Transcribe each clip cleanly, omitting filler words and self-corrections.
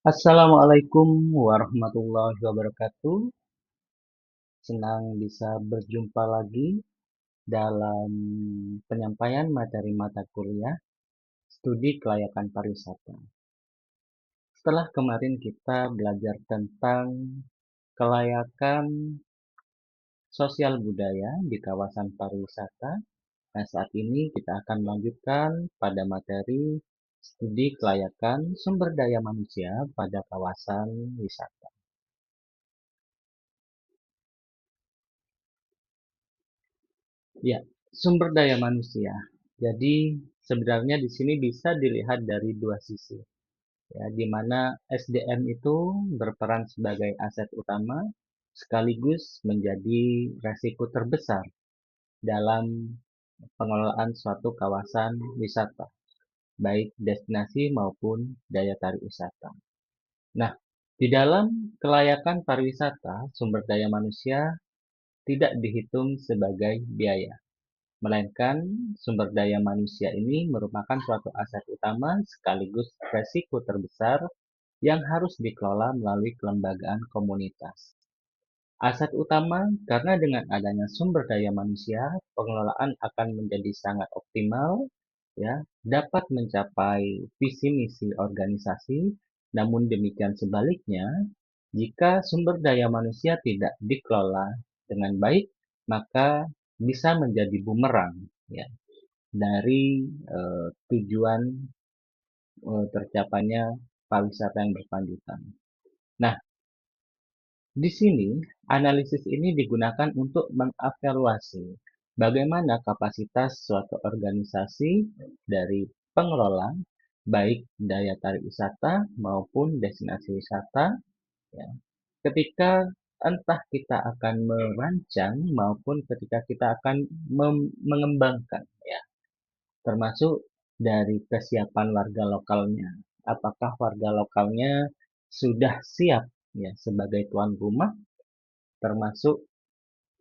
Assalamualaikum warahmatullahi wabarakatuh. Senang bisa berjumpa lagi dalam penyampaian materi mata kuliah studi kelayakan pariwisata. Setelah kemarin kita belajar tentang kelayakan sosial budaya di kawasan pariwisata, nah saat ini kita akan melanjutkan pada materi studi kelayakan sumber daya manusia pada kawasan wisata. Ya, sumber daya manusia. Jadi sebenarnya di sini bisa dilihat dari dua sisi, ya, di mana SDM itu berperan sebagai aset utama sekaligus menjadi resiko terbesar dalam pengelolaan suatu kawasan wisata, baik destinasi maupun daya tarik wisata. Nah, di dalam kelayakan pariwisata, sumber daya manusia tidak dihitung sebagai biaya, melainkan sumber daya manusia ini merupakan suatu aset utama sekaligus resiko terbesar yang harus dikelola melalui kelembagaan komunitas. Aset utama karena dengan adanya sumber daya manusia, pengelolaan akan menjadi sangat optimal, ya, dapat mencapai visi misi organisasi. Namun demikian sebaliknya, jika sumber daya manusia tidak dikelola dengan baik, maka bisa menjadi bumerang, ya, dari tujuan tercapainya pariwisata yang berkelanjutan. Nah, di sini analisis ini digunakan untuk mengevaluasi bagaimana kapasitas suatu organisasi dari pengelola, baik daya tarik wisata maupun destinasi wisata, ya, ketika entah kita akan merancang maupun ketika kita akan mengembangkan, ya, termasuk dari kesiapan warga lokalnya. Apakah warga lokalnya sudah siap, ya, sebagai tuan rumah, termasuk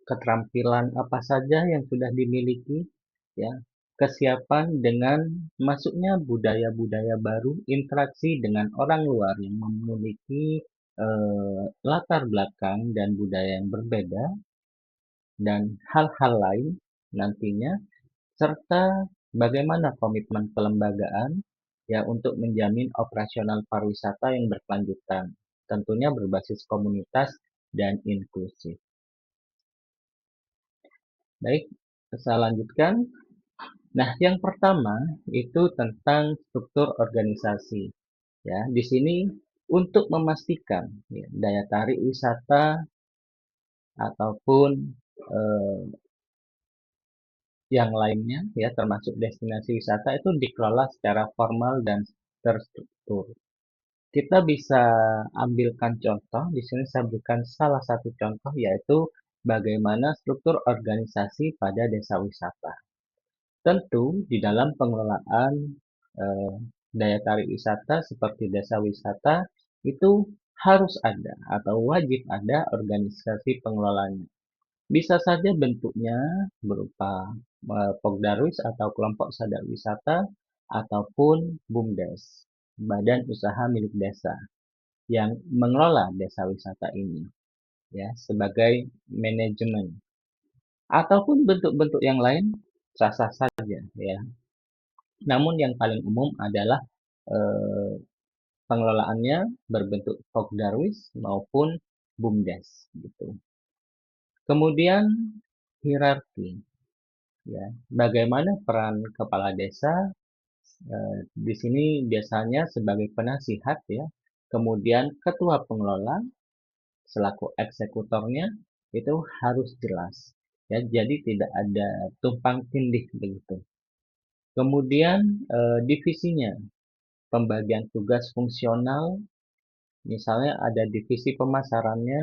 keterampilan apa saja yang sudah dimiliki, ya, kesiapan dengan masuknya budaya-budaya baru, interaksi dengan orang luar yang memiliki latar belakang dan budaya yang berbeda, dan hal-hal lain nantinya, serta bagaimana komitmen kelembagaan, ya, untuk menjamin operasional pariwisata yang berkelanjutan, tentunya berbasis komunitas dan inklusif. Baik, saya lanjutkan. Nah, yang pertama itu tentang struktur organisasi. Ya, di sini untuk memastikan, ya, daya tarik wisata ataupun eh, yang lainnya, ya, termasuk destinasi wisata itu dikelola secara formal dan terstruktur. Kita bisa ambilkan contoh, di sini saya berikan salah satu contoh yaitu bagaimana struktur organisasi pada desa wisata. Tentu di dalam pengelolaan eh, daya tarik wisata seperti desa wisata itu harus ada atau wajib ada organisasi pengelolanya. Bisa saja bentuknya berupa Pogdarwis atau kelompok sadar wisata ataupun BUMDes, badan usaha milik desa yang mengelola desa wisata ini, ya, sebagai manajemen, ataupun bentuk-bentuk yang lain sah-sah saja, ya. Namun yang paling umum adalah eh, pengelolaannya berbentuk Pogdarwis maupun BUMDes gitu. Kemudian hierarki, ya. Bagaimana peran kepala desa? Di sini biasanya sebagai penasihat, ya. Kemudian ketua pengelola selaku eksekutornya itu harus jelas, ya. Jadi tidak ada tumpang tindih begitu. Kemudian divisinya, pembagian tugas fungsional, misalnya ada divisi pemasarannya,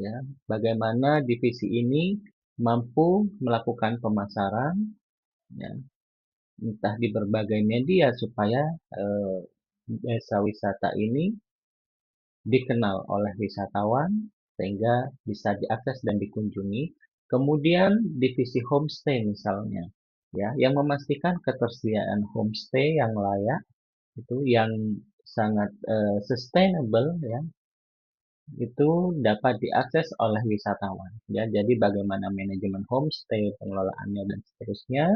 ya. Bagaimana divisi ini mampu melakukan pemasaran, ya, entah di berbagai media supaya eh, desa wisata ini dikenal oleh wisatawan sehingga bisa diakses dan dikunjungi. Kemudian divisi homestay misalnya, ya, yang memastikan ketersediaan homestay yang layak itu yang sangat sustainable ya, itu dapat diakses oleh wisatawan ya. Jadi bagaimana manajemen homestay, pengelolaannya dan seterusnya,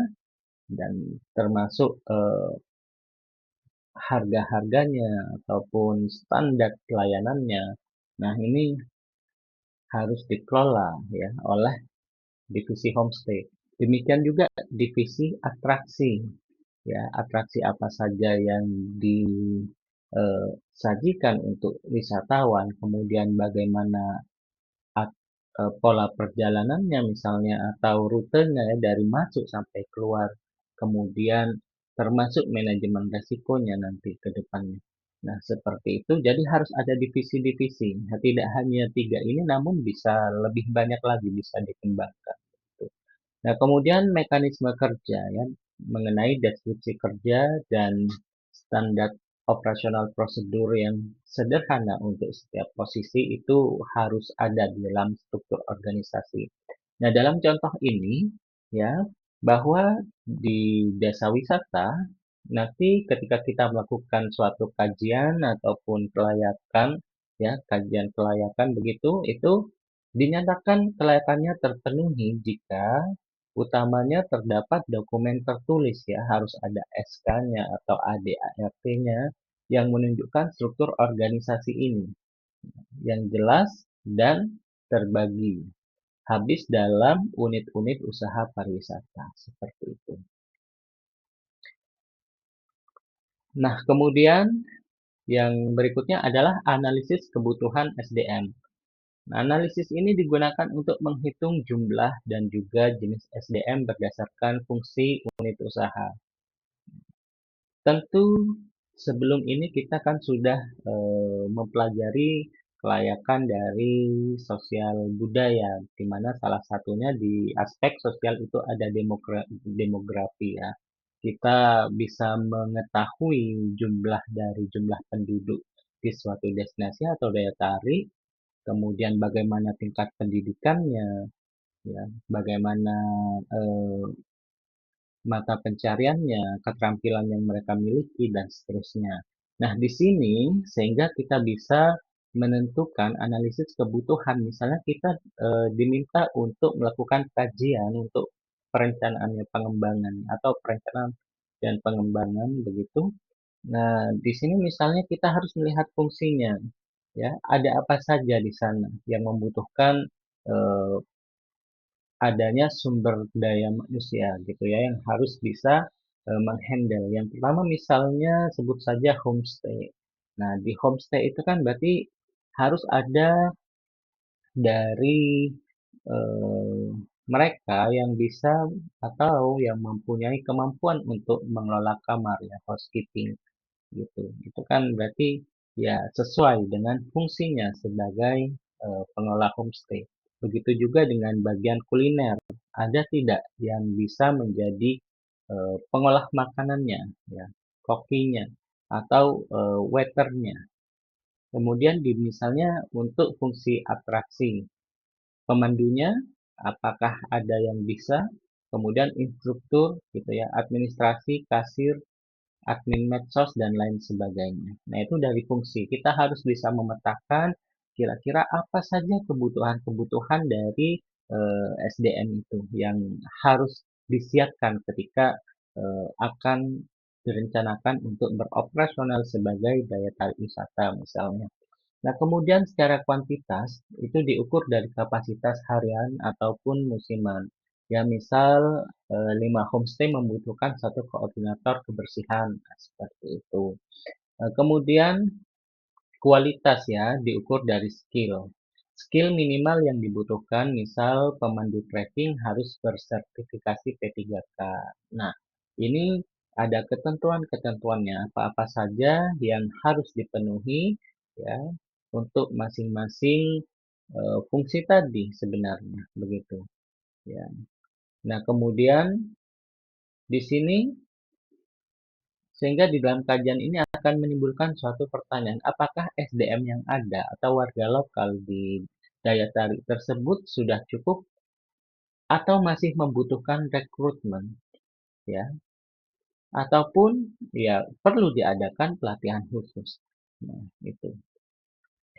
dan termasuk harga-harganya ataupun standar pelayanannya. Nah, ini harus dikelola ya oleh divisi homestay. Demikian juga divisi atraksi ya, atraksi apa saja yang disajikan untuk wisatawan, kemudian bagaimana pola perjalanannya misalnya atau rutenya ya dari masuk sampai keluar, kemudian termasuk manajemen resikonya nanti ke depannya. Nah, seperti itu. Jadi harus ada divisi-divisi. Nah, tidak hanya tiga ini, namun bisa lebih banyak lagi bisa dikembangkan. Nah, kemudian mekanisme kerja ya, mengenai deskripsi kerja dan standar operasional prosedur yang sederhana untuk setiap posisi itu harus ada di dalam struktur organisasi. Nah, dalam contoh ini ya, bahwa di desa wisata nanti ketika kita melakukan suatu kajian ataupun kelayakan ya, kajian kelayakan begitu, itu dinyatakan kelayakannya terpenuhi jika utamanya terdapat dokumen tertulis ya, harus ada SK-nya atau ADART-nya yang menunjukkan struktur organisasi ini yang jelas dan terbagi habis dalam unit-unit usaha pariwisata seperti itu. Nah, kemudian yang berikutnya adalah analisis kebutuhan SDM. Nah, analisis ini digunakan untuk menghitung jumlah dan juga jenis SDM berdasarkan fungsi unit usaha. Tentu sebelum ini kita kan sudah mempelajari kelayakan dari sosial budaya, di mana salah satunya di aspek sosial itu ada demografi ya. Kita bisa mengetahui jumlah penduduk di suatu destinasi atau daya tarik, kemudian bagaimana tingkat pendidikannya, ya, bagaimana eh, mata pencariannya, keterampilan yang mereka miliki, dan seterusnya. Nah, di sini sehingga kita bisa menentukan analisis kebutuhan. Misalnya kita diminta untuk melakukan kajian untuk perencanaannya pengembangan atau perencanaan dan pengembangan begitu. Nah, di sini misalnya kita harus melihat fungsinya, ya, ada apa saja di sana yang membutuhkan eh, adanya sumber daya manusia gitu ya yang harus bisa menghandle. Yang pertama misalnya sebut saja homestay. Nah, di homestay itu kan berarti harus ada dari eh, mereka yang bisa atau yang mempunyai kemampuan untuk mengelola kamar ya, housekeeping gitu. Itu kan berarti ya sesuai dengan fungsinya sebagai pengelola homestay. Begitu juga dengan bagian kuliner. Ada tidak yang bisa menjadi pengolah makanannya, ya, kokinya, atau waiternya. Kemudian di misalnya untuk fungsi atraksi, pemandunya, apakah ada yang bisa, kemudian instruktur, gitu ya, administrasi, kasir, admin medsos, dan lain sebagainya. Nah, itu dari fungsi. Kita harus bisa memetakan kira-kira apa saja kebutuhan-kebutuhan dari SDM itu yang harus disiapkan ketika akan direncanakan untuk beroperasional sebagai daya tarik wisata misalnya. Nah, kemudian secara kuantitas itu diukur dari kapasitas harian ataupun musiman. Ya, misal 5 homestay membutuhkan satu koordinator kebersihan, nah, seperti itu. Kemudian kualitas ya diukur dari skill. Skill minimal yang dibutuhkan, misal pemandu trekking harus bersertifikasi P3K. Nah, ini ada ketentuan-ketentuannya apa-apa saja yang harus dipenuhi ya untuk masing-masing fungsi tadi sebenarnya begitu ya. Nah, kemudian di sini sehingga di dalam kajian ini akan menimbulkan suatu pertanyaan, apakah SDM yang ada atau warga lokal di daya tarik tersebut sudah cukup atau masih membutuhkan rekrutmen, ya. ataupun ya perlu diadakan pelatihan khusus. Nah,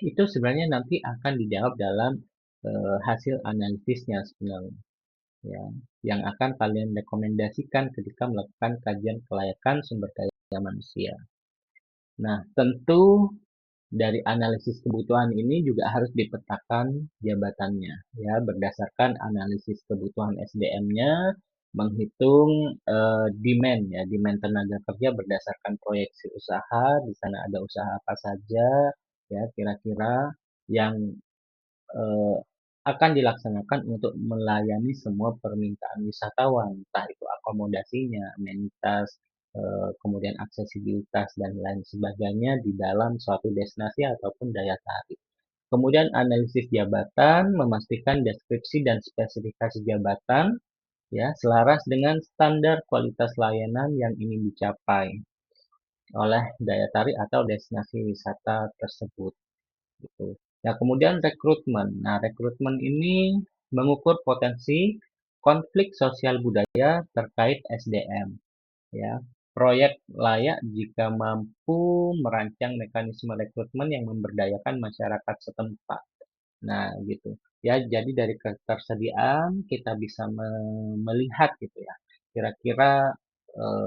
itu sebenarnya nanti akan dijawab dalam hasil analisisnya sebenarnya, ya, yang akan kalian rekomendasikan ketika melakukan kajian kelayakan sumber daya manusia. Nah, tentu dari analisis kebutuhan ini juga harus dipetakan jabatannya, ya, berdasarkan analisis kebutuhan SDM-nya, menghitung demand, ya, demand tenaga kerja berdasarkan proyeksi usaha. Di sana ada usaha apa saja, ya, kira-kira yang eh, akan dilaksanakan untuk melayani semua permintaan wisatawan, entah itu akomodasinya, amenitas, kemudian aksesibilitas dan lain sebagainya di dalam suatu destinasi ataupun daya tarik. Kemudian analisis jabatan, memastikan deskripsi dan spesifikasi jabatan ya selaras dengan standar kualitas layanan yang ingin dicapai oleh daya tarik atau destinasi wisata tersebut. Gitu. Nah, kemudian rekrutmen. Nah, rekrutmen ini mengukur potensi konflik sosial budaya terkait SDM. Ya, proyek layak jika mampu merancang mekanisme rekrutmen yang memberdayakan masyarakat setempat. Nah, gitu. Ya, jadi dari ketersediaan kita bisa melihat gitu ya. Kira-kira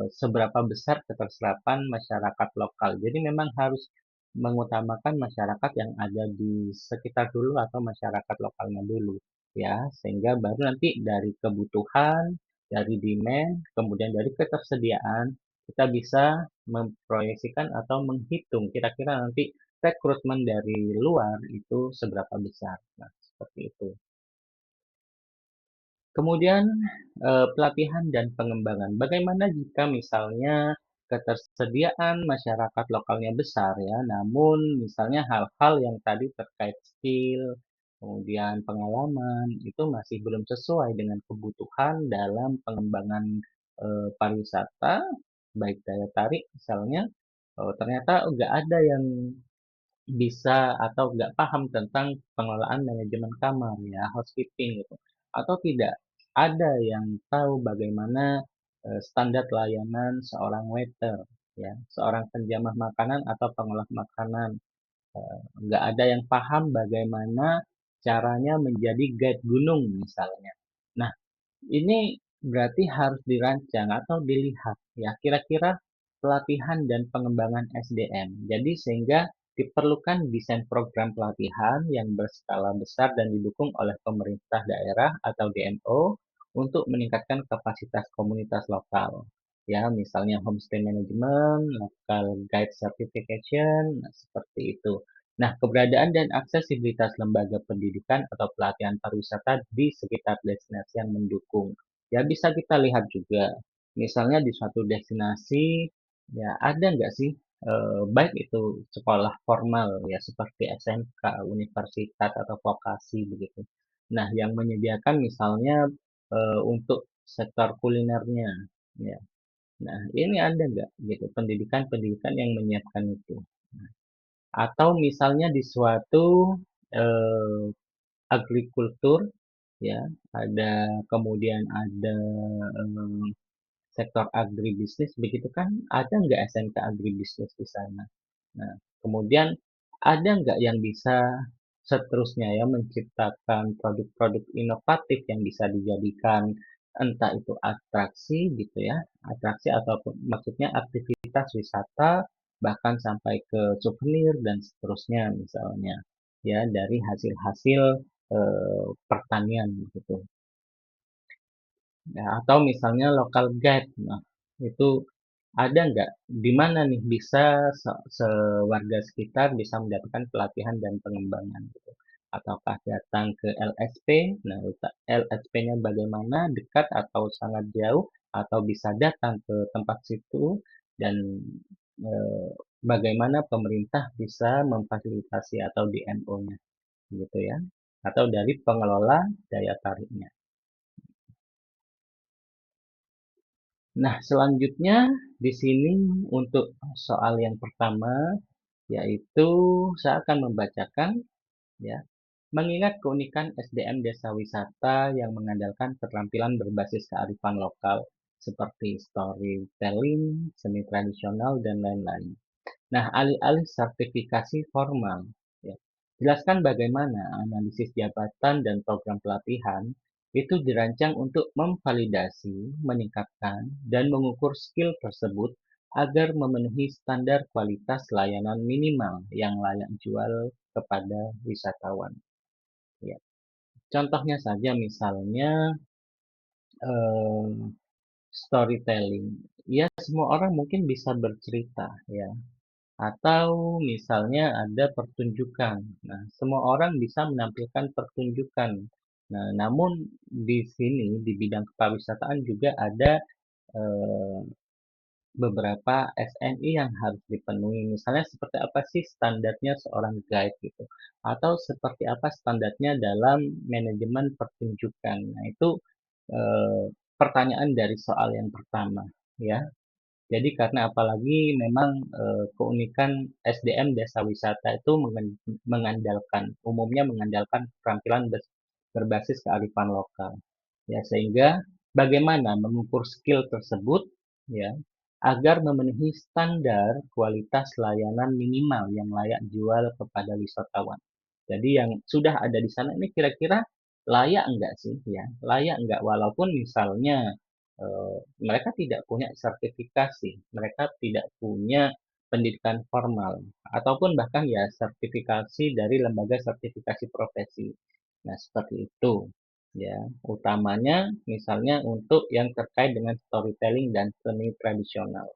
seberapa besar keterserapan masyarakat lokal. Jadi memang harus mengutamakan masyarakat yang ada di sekitar dulu atau masyarakat lokalnya dulu ya, sehingga baru nanti dari kebutuhan, dari demand, kemudian dari ketersediaan kita bisa memproyeksikan atau menghitung kira-kira nanti rekrutmen dari luar itu seberapa besar. Nah, seperti itu. Kemudian pelatihan dan pengembangan. Bagaimana jika misalnya ketersediaan masyarakat lokalnya besar ya, namun misalnya hal-hal yang tadi terkait skill, kemudian pengalaman itu masih belum sesuai dengan kebutuhan dalam pengembangan pariwisata, baik daya tarik misalnya, ternyata nggak ada yang bisa atau nggak paham tentang pengelolaan manajemen kamar ya, housekeeping gitu. Atau tidak ada yang tahu bagaimana standar layanan seorang waiter ya, seorang penjamah makanan atau pengolah makanan. Nggak ada yang paham bagaimana caranya menjadi guide gunung misalnya. Nah, ini berarti harus dirancang atau dilihat ya kira-kira pelatihan dan pengembangan SDM. Jadi sehingga diperlukan desain program pelatihan yang berskala besar dan didukung oleh pemerintah daerah atau DMO untuk meningkatkan kapasitas komunitas lokal. Ya, misalnya homestay management, local guide certification, nah, seperti itu. Nah, keberadaan dan aksesibilitas lembaga pendidikan atau pelatihan pariwisata di sekitar destinasi yang mendukung. Ya, bisa kita lihat juga, misalnya di suatu destinasi, ya ada nggak sih, baik itu sekolah formal, ya seperti SMK, universitas, atau vokasi begitu. Nah, yang menyediakan misalnya untuk sektor kulinernya, ya. Nah, ini ada nggak gitu pendidikan-pendidikan yang menyiapkan itu. Atau misalnya di suatu eh, agrikultur ya, ada kemudian ada eh, sektor agribisnis begitu kan, ada nggak SMK agribisnis di sana? Nah, kemudian ada nggak yang bisa seterusnya ya menciptakan produk-produk inovatif yang bisa dijadikan entah itu atraksi gitu ya, atraksi ataupun maksudnya aktivitas wisata bahkan sampai ke souvenir dan seterusnya misalnya ya dari hasil-hasil pertanian gitu. Ya, atau misalnya local guide. Nah, itu ada nggak di mana nih bisa sewarga sekitar bisa mendapatkan pelatihan dan pengembangan gitu. Ataukah datang ke LSP? Nah, LSP-nya bagaimana, dekat atau sangat jauh, atau bisa datang ke tempat situ dan eh, bagaimana pemerintah bisa memfasilitasi atau DMO-nya gitu ya. Atau dari pengelola daya tariknya. Nah, selanjutnya di sini untuk soal yang pertama yaitu saya akan membacakan ya, mengingat keunikan SDM desa wisata yang mengandalkan keterampilan berbasis kearifan lokal seperti storytelling, seni tradisional, dan lain-lain. Nah, alih-alih sertifikasi formal, ya, jelaskan bagaimana analisis jabatan dan program pelatihan itu dirancang untuk memvalidasi, meningkatkan, dan mengukur skill tersebut agar memenuhi standar kualitas layanan minimal yang layak jual kepada wisatawan. Ya. Contohnya saja misalnya eh, storytelling. Ya, semua orang mungkin bisa bercerita, ya. Atau misalnya ada pertunjukan. Nah, semua orang bisa menampilkan pertunjukan. Nah, namun di sini di bidang kepariwisataan juga ada eh, beberapa SNI yang harus dipenuhi. Misalnya seperti apa sih standarnya seorang guide gitu. Atau seperti apa standarnya dalam manajemen pertunjukan. Nah, itu eh, pertanyaan dari soal yang pertama, ya. Jadi karena apalagi memang keunikan SDM desa wisata itu umumnya mengandalkan keterampilan berbasis kearifan lokal. Ya, sehingga bagaimana mengukur skill tersebut, ya, agar memenuhi standar kualitas layanan minimal yang layak jual kepada wisatawan. Jadi yang sudah ada di sana ini kira-kira layak enggak sih, ya? Layak enggak walaupun misalnya mereka tidak punya sertifikasi, mereka tidak punya pendidikan formal ataupun bahkan ya sertifikasi dari lembaga sertifikasi profesi. Nah, seperti itu. Ya, utamanya misalnya untuk yang terkait dengan storytelling dan seni tradisional.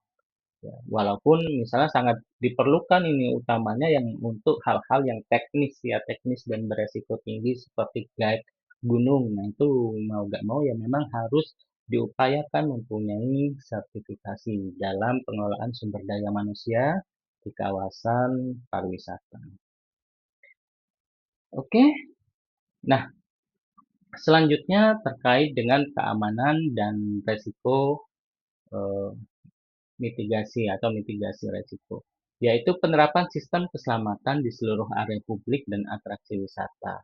Ya, walaupun misalnya sangat diperlukan ini utamanya yang untuk hal-hal yang teknis ya teknis dan beresiko tinggi seperti guide gunung. Nah itu mau gak mau ya memang harus diupayakan mempunyai sertifikasi dalam pengelolaan sumber daya manusia di kawasan pariwisata. Oke, nah selanjutnya terkait dengan keamanan dan resiko eh, mitigasi atau mitigasi resiko, yaitu penerapan sistem keselamatan di seluruh area publik dan atraksi wisata.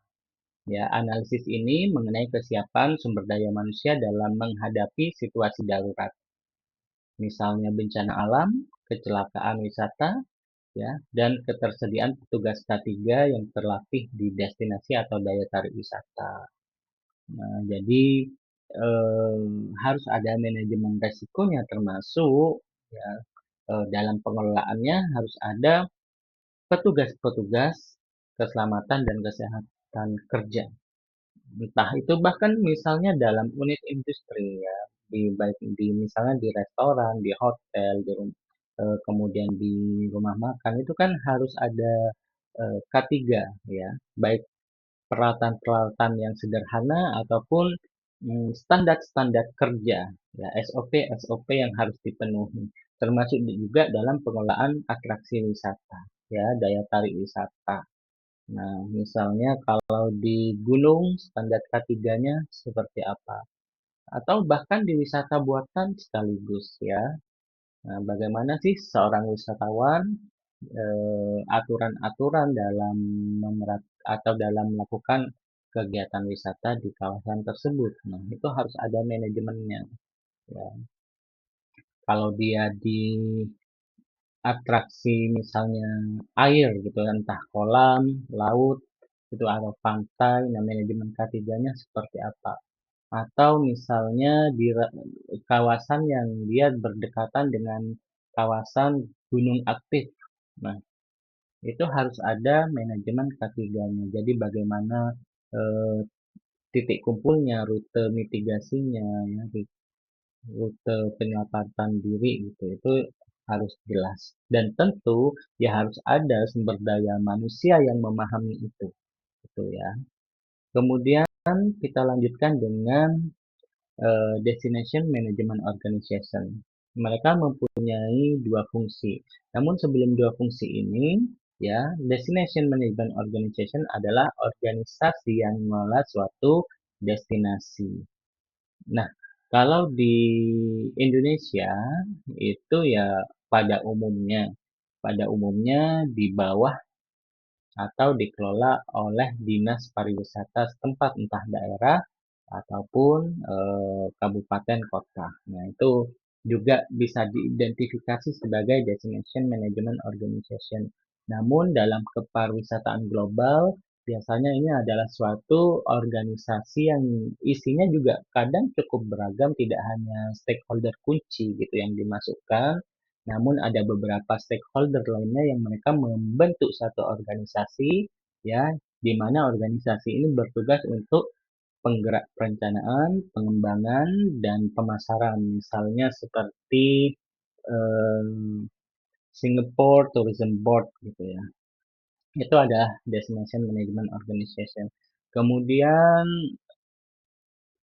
Ya, analisis ini mengenai kesiapan sumber daya manusia dalam menghadapi situasi darurat, misalnya bencana alam, kecelakaan wisata, ya, dan ketersediaan petugas K3 yang terlatih di destinasi atau daya tarik wisata. Nah, jadi harus ada manajemen resikonya termasuk ya, dalam pengelolaannya harus ada petugas-petugas keselamatan dan kesehatan kerja. Entah itu bahkan misalnya dalam unit industri ya, baik di misalnya di restoran, di hotel, kemudian di rumah makan itu kan harus ada K3 ya, baik peralatan-peralatan yang sederhana ataupun standar-standar kerja ya SOP-SOP yang harus dipenuhi termasuk juga dalam pengelolaan atraksi wisata ya daya tarik wisata. Nah, misalnya kalau di gunung standar K3-nya seperti apa? Atau bahkan di wisata buatan sekaligus ya. Nah, bagaimana sih seorang wisatawan aturan-aturan dalam memerat atau dalam melakukan kegiatan wisata di kawasan tersebut. Nah, itu harus ada manajemennya. Ya. Kalau dia di atraksi misalnya air gitu, entah kolam, laut, itu atau pantai, nah manajemen K3-nya seperti apa? Atau misalnya di kawasan yang dia berdekatan dengan kawasan gunung aktif. Nah, itu harus ada manajemen K3-nya. Jadi bagaimana eh, titik kumpulnya, rute mitigasinya, ya, rute penyelamatan diri gitu. Itu harus jelas. Dan tentu ya harus ada sumber daya manusia yang memahami itu, gitu ya. Kemudian kita lanjutkan dengan Destination Management Organization. Mereka mempunyai dua fungsi. Namun sebelum dua fungsi ini, ya, Destination Management Organization adalah organisasi yang mengelola suatu destinasi. Nah, kalau di Indonesia itu ya pada umumnya di bawah atau dikelola oleh dinas pariwisata setempat entah daerah ataupun kabupaten kota. Nah, itu juga bisa diidentifikasi sebagai Destination Management Organization. Namun dalam kepariwisataan global, biasanya ini adalah suatu organisasi yang isinya juga kadang cukup beragam, tidak hanya stakeholder kunci gitu yang dimasukkan, namun ada beberapa stakeholder lainnya yang mereka membentuk satu organisasi, ya, di mana organisasi ini bertugas untuk penggerak perencanaan, pengembangan, dan pemasaran. Misalnya seperti em, Singapore Tourism Board gitu ya. Itu adalah Destination Management Organization. Kemudian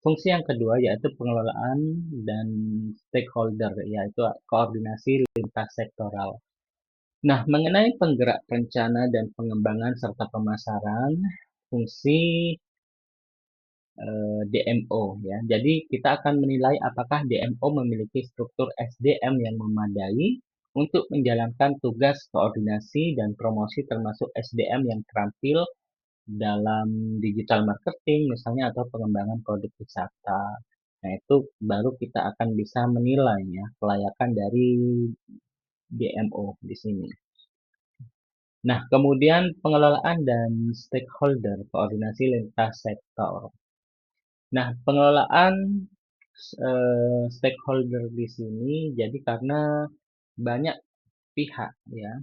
fungsi yang kedua yaitu pengelolaan dan stakeholder, yaitu koordinasi lintas sektoral. Nah, mengenai penggerak perencana dan pengembangan serta pemasaran, fungsi DMO ya. Jadi kita akan menilai apakah DMO memiliki struktur SDM yang memadai untuk menjalankan tugas koordinasi dan promosi termasuk SDM yang terampil dalam digital marketing misalnya atau pengembangan produk wisata. Nah, itu baru kita akan bisa menilai ya kelayakan dari DMO di sini. Nah, kemudian pengelolaan dan stakeholder, koordinasi lintas sektor. Nah, pengelolaan stakeholder di sini jadi karena banyak pihak ya,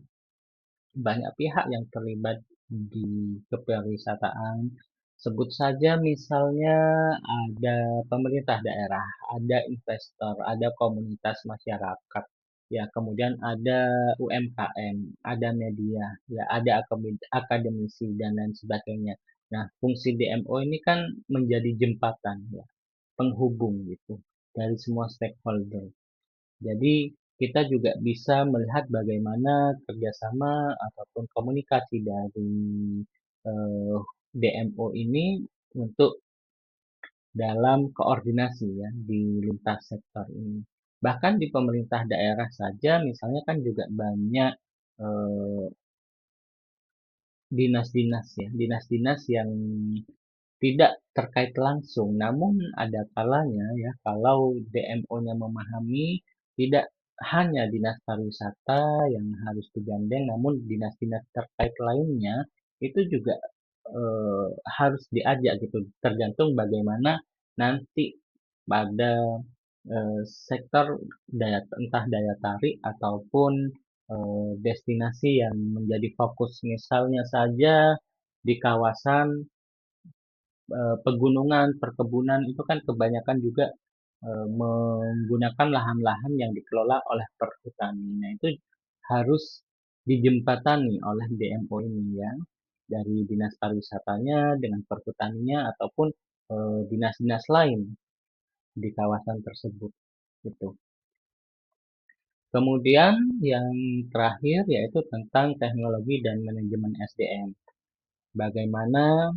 banyak pihak yang terlibat di kepariwisataan. Sebut saja misalnya ada pemerintah daerah, ada investor, ada komunitas masyarakat, ya kemudian ada UMKM, ada media, ya ada akademisi dan lain sebagainya. Nah, fungsi DMO ini kan menjadi jembatan ya, penghubung gitu dari semua stakeholder. Jadi kita juga bisa melihat bagaimana kerjasama ataupun komunikasi dari DMO ini untuk dalam koordinasi ya di lintas sektor ini. Bahkan di pemerintah daerah saja misalnya kan juga banyak eh, dinas-dinas ya, dinas-dinas yang tidak terkait langsung, namun ada kalanya ya kalau DMO-nya memahami tidak hanya dinas pariwisata yang harus digandeng, namun dinas-dinas terkait lainnya itu juga harus diajak gitu, tergantung bagaimana nanti pada sektor entah daya tarik ataupun destinasi yang menjadi fokus misalnya saja di kawasan pegunungan, perkebunan itu kan kebanyakan juga menggunakan lahan-lahan yang dikelola oleh perhutani. Nah, itu harus dijembatani oleh DMO ini ya, dari dinas pariwisatanya dengan perhutaninya ataupun dinas-dinas lain di kawasan tersebut gitu. Kemudian yang terakhir yaitu tentang teknologi dan manajemen SDM. Bagaimana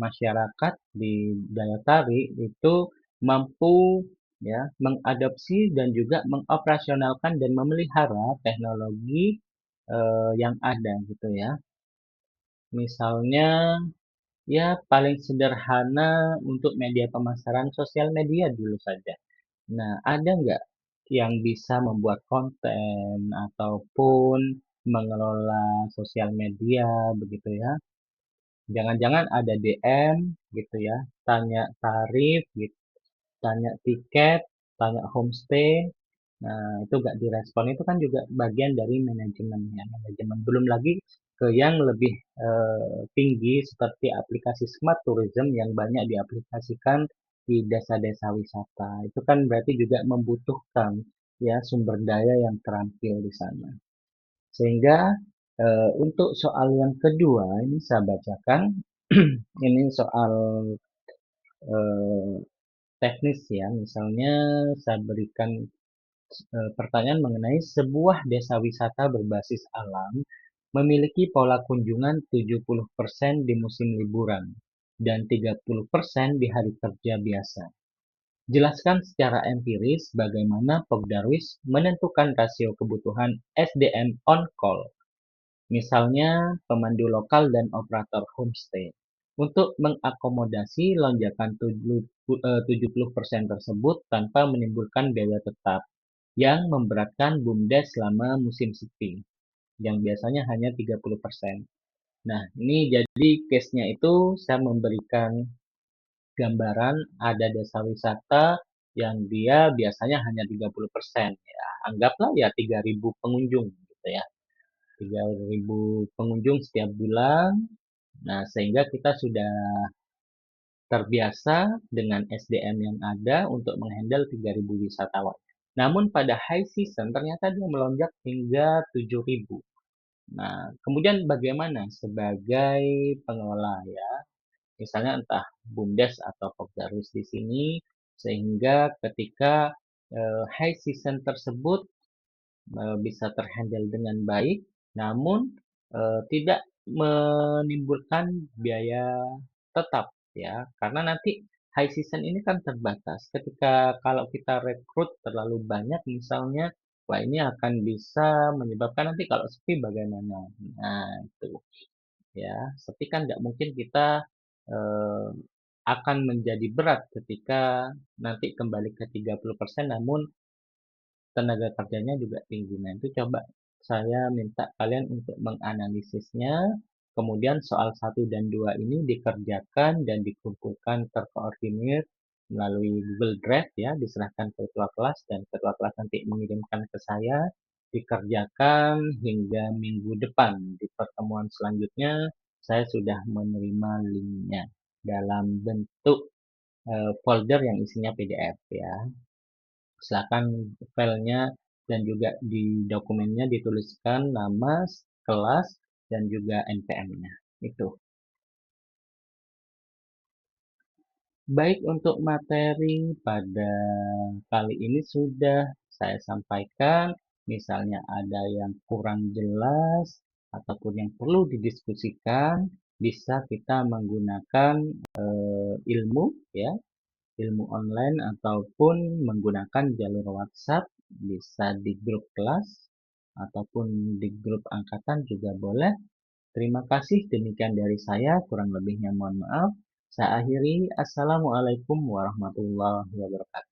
masyarakat di daya tarik itu mampu ya mengadopsi dan juga mengoperasionalkan dan memelihara teknologi yang ada gitu ya. Misalnya ya paling sederhana untuk media pemasaran sosial media dulu saja. Nah, ada nggak yang bisa membuat konten ataupun mengelola sosial media begitu ya? Jangan-jangan ada DM gitu ya, tanya tarif, gitu, tanya tiket, tanya homestay. Nah, itu nggak direspon itu kan juga bagian dari manajemen ya, manajemen. Belum lagi ke yang lebih tinggi seperti aplikasi smart tourism yang banyak diaplikasikan di desa-desa wisata. Itu kan berarti juga membutuhkan ya sumber daya yang terampil di sana. Sehingga untuk soal yang kedua ini saya bacakan. Ini soal eh, teknis ya. Misalnya saya berikan pertanyaan mengenai sebuah desa wisata berbasis alam memiliki pola kunjungan 70% di musim liburan dan 30% di hari kerja biasa. Jelaskan secara empiris bagaimana Pogdarwis menentukan rasio kebutuhan SDM on call, misalnya pemandu lokal dan operator homestay, untuk mengakomodasi lonjakan 70% tersebut tanpa menimbulkan biaya tetap yang memberatkan BUMDes selama musim sepi, yang biasanya hanya 30%. Nah, ini jadi case-nya itu saya memberikan gambaran ada desa wisata yang dia biasanya hanya 30%, ya. Anggaplah ya 3.000 pengunjung gitu ya. 3.000 pengunjung setiap bulan. Nah, sehingga kita sudah terbiasa dengan SDM yang ada untuk menghandle 3.000 wisatawan. Namun pada high season ternyata dia melonjak hingga 7.000. Nah, kemudian bagaimana sebagai pengelola ya, misalnya entah BUMDes atau Pokdarwis di sini, sehingga ketika high season tersebut bisa terhandle dengan baik, namun tidak menimbulkan biaya tetap ya, karena nanti high season ini kan terbatas. Ketika kalau kita rekrut terlalu banyak misalnya, wah ini akan bisa menyebabkan nanti kalau sepi bagaimana. Nah, itu ya, sepi kan nggak mungkin kita eh, akan menjadi berat ketika nanti kembali ke 30%, namun tenaga kerjanya juga tinggi. Nah, itu coba saya minta kalian untuk menganalisisnya. Kemudian soal satu dan 2 ini dikerjakan dan dikumpulkan terkoordinir melalui Google Drive ya, diserahkan ke ketua kelas dan ketua kelas nanti mengirimkan ke saya. Dikerjakan hingga minggu depan. Di pertemuan selanjutnya saya sudah menerima linknya dalam bentuk folder yang isinya PDF ya. Silakan filenya dan juga di dokumennya dituliskan nama kelas dan juga NPM-nya. Itu. Baik untuk materi pada kali ini sudah saya sampaikan, misalnya ada yang kurang jelas ataupun yang perlu didiskusikan, bisa kita menggunakan ilmu ya, ilmu online ataupun menggunakan jalur WhatsApp, bisa di grup kelas ataupun di grup angkatan juga boleh. Terima kasih, demikian dari saya, kurang lebihnya mohon maaf. Saya akhiri, Assalamualaikum warahmatullahi wabarakatuh.